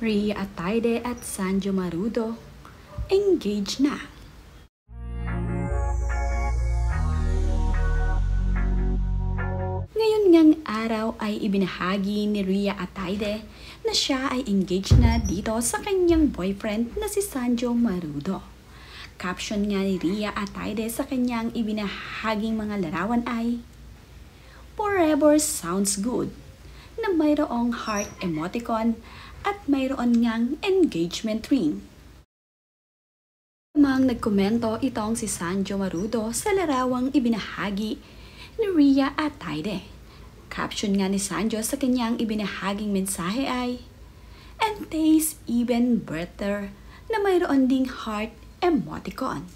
Rhea Ataide at Sanjo Marudo, engaged na. Ngayon ngang araw ay ibinahagi ni Rhea Ataide na siya ay engaged na dito sa kanyang boyfriend na si Sanjo Marudo. Caption nga ni Rhea Ataide sa kanyang ibinahaging mga larawan ay, "Forever sounds good," na mayroong heart emoticon at mayroon ngang engagement ring. Namang nagkomento itong si Sanjo Marudo sa larawang ibinahagi ni Rhea Ataide. Caption nga ni Sanjo sa kanyang ibinahaging mensahe ay, "And tastes even better," na mayroon ding heart emoticon.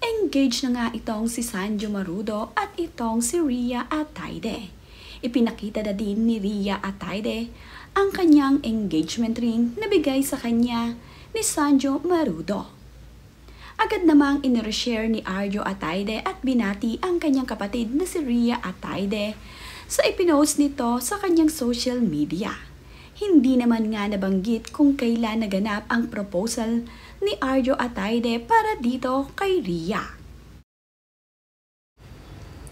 Engaged na nga itong si Sanjo Marudo at itong si Rhea Ataide. Ipinakita na din ni Rhea Ataide ang kanyang engagement ring na bigay sa kanya ni Sanjo Marudo. Agad namang inireshare ni Arjo Ataide at binati ang kanyang kapatid na si Rhea Ataide sa ipinost nito sa kanyang social media. Hindi naman nga nabanggit kung kailan naganap ang proposal ni Arjo Ataide para dito kay Rhea.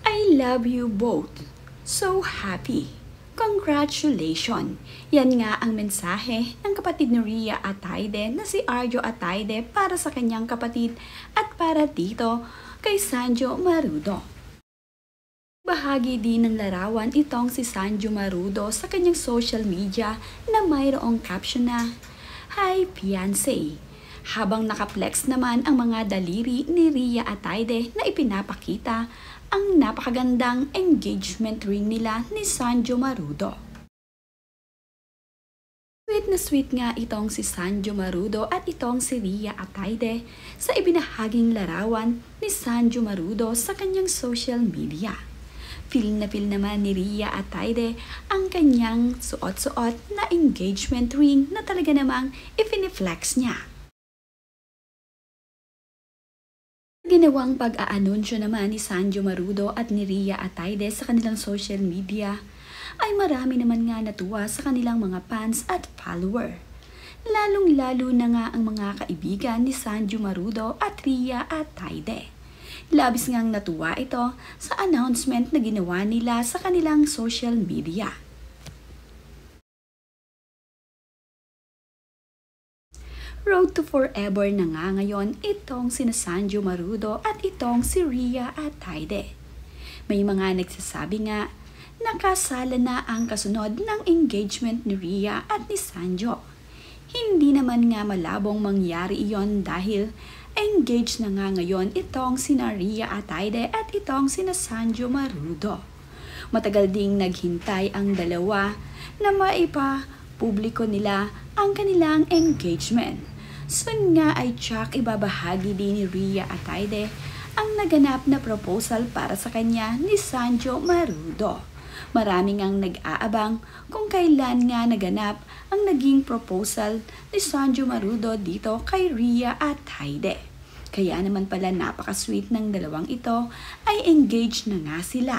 "I love you both. So happy. Congratulations." Yan nga ang mensahe ng kapatid ni Rhea Ataide na si Arjo Ataide para sa kanyang kapatid at para dito kay Sanjo Marudo. Bahagi din ng larawan itong si Sanjo Marudo sa kanyang social media na mayroong caption na, "Hi Fiancé," habang nakaplex naman ang mga daliri ni Rhea Ataide na ipinapakita ang napakagandang engagement ring nila ni Sanjo Marudo. Sweet nga itong si Sanjo Marudo at itong si Rhea Ataide sa ibinahaging larawan ni Sanjo Marudo sa kanyang social media. Feel naman ni Rhea Ataide ang kanyang suot-suot na engagement ring na talaga namang ipiniflex niya. Ginawang pag-aanunsyo naman ni Sanjo Marudo at ni Rhea Ataide sa kanilang social media ay marami naman nga natuwa sa kanilang mga fans at follower. Lalong-lalo na nga ang mga kaibigan ni Sanjo Marudo at Rhea Ataide. Labis ngang natuwa ito sa announcement na ginawa nila sa kanilang social media. Road to Forever na nga ngayon itong sina Sanjo Marudo at itong si Rhea Ataide. May mga nagsasabi nga nakasala na ang kasunod ng engagement ni Rhea at ni Sanjo. Hindi naman nga malabong mangyari iyon dahil engaged na nga ngayon itong sina Rhea Ataide at itong sina Sanjo Marudo. Matagal ding naghintay ang dalawa na maipapubliko nila ang kanilang engagement. Soon nga ay tsak ibabahagi din ni Rhea Ataide ang naganap na proposal para sa kanya ni Sanjo Marudo. Marami ngang nag-aabang kung kailan nga naganap ang naging proposal ni Sanjo Marudo dito kay Rhea Ataide. Kaya naman pala napaka-sweet ng dalawang ito ay engaged na nga sila.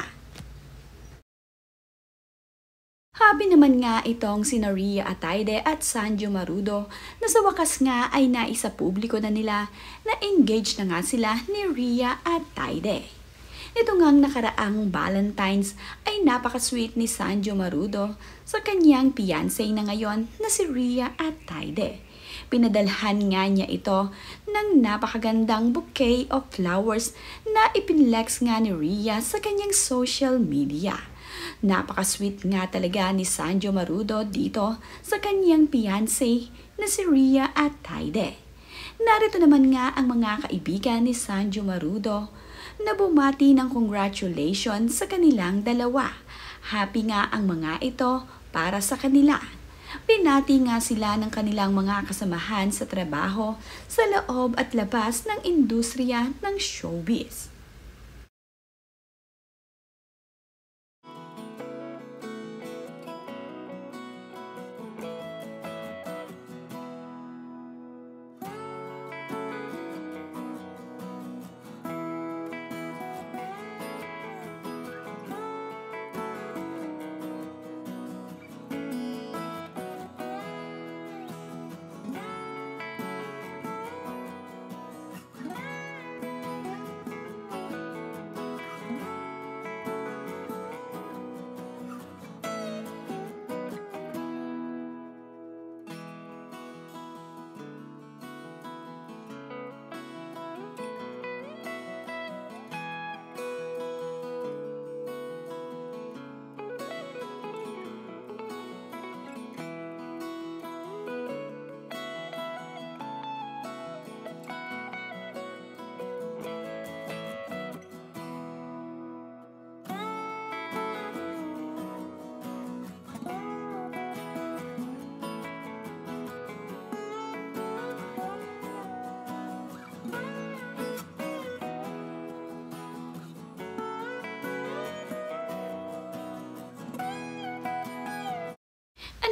Happy naman nga itong sina Rhea Ataide at Sanjo Marudo na sa wakas nga ay naisapubliko na nila na engaged na nga sila ni Rhea Ataide. Ito ngang nakaraang Valentine's ay napaka-sweet ni Sanjo Marudo sa kanyang fiancé na ngayon na si Rhea Ataide. Pinadalhan nga niya ito ng napakagandang bouquet of flowers na ipinlex nga ni Rhea sa kanyang social media. Napaka-sweet nga talaga ni Sanjo Marudo dito sa kanyang fiancé na si Rhea Ataide. Narito naman nga ang mga kaibigan ni Sanjo Marudo na bumati ng congratulations sa kanilang dalawa. Happy nga ang mga ito para sa kanila. Binati nga sila ng kanilang mga kasamahan sa trabaho sa loob at labas ng industriya ng showbiz.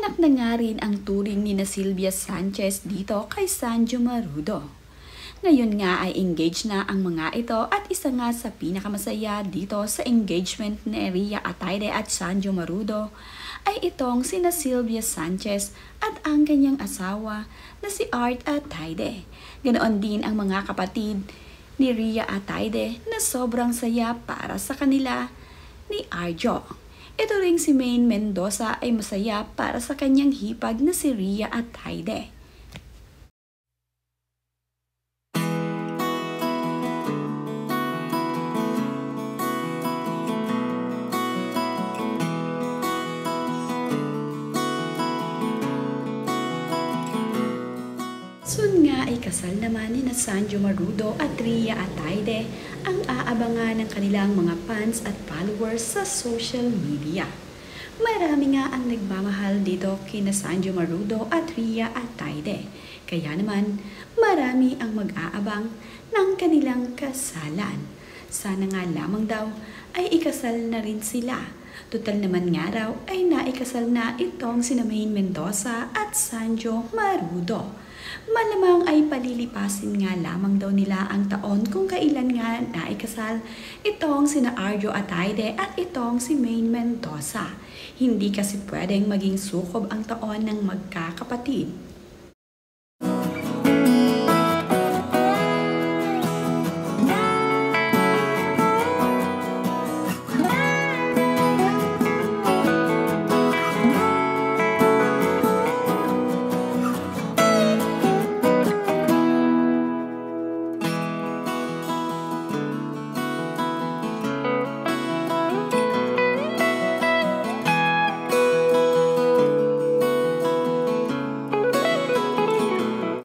Anak na nga rin ang turing ni na Sylvia Sanchez dito kay Sanjo Marudo. Ngayon nga ay engaged na ang mga ito at isa nga sa pinakamasaya dito sa engagement ni Rhea Atayde at Sanjo Marudo ay itong sina Sylvia Sanchez at ang kanyang asawa na si Art Atayde. Ganoon din ang mga kapatid ni Rhea Atayde na sobrang saya para sa kanila ni Arjo. Ito ring si Maine Mendoza ay masaya para sa kanyang hipag na si Rhea Atayde. Soon nga ay kasal naman ni na Sanjo Marudo at Rhea Atayde ang aabangan ng kanilang mga fans at followers sa social media. Marami nga ang nagmamahal dito kina Sanjo Marudo at Rhea Atayde. Kaya naman marami ang mag-aabang ng kanilang kasalan. Sana nga lamang daw ay ikasal na rin sila. Total naman nga raw ay naikasal na itong sina Maine Mendoza at Sanjo Marudo. Malamang ay palilipasin nga lamang daw nila ang taon kung kailan nga naikasal itong sina Arjo Atayde at itong si Maine Mendoza. Hindi kasi pwedeng maging sukob ang taon ng magkakapatid.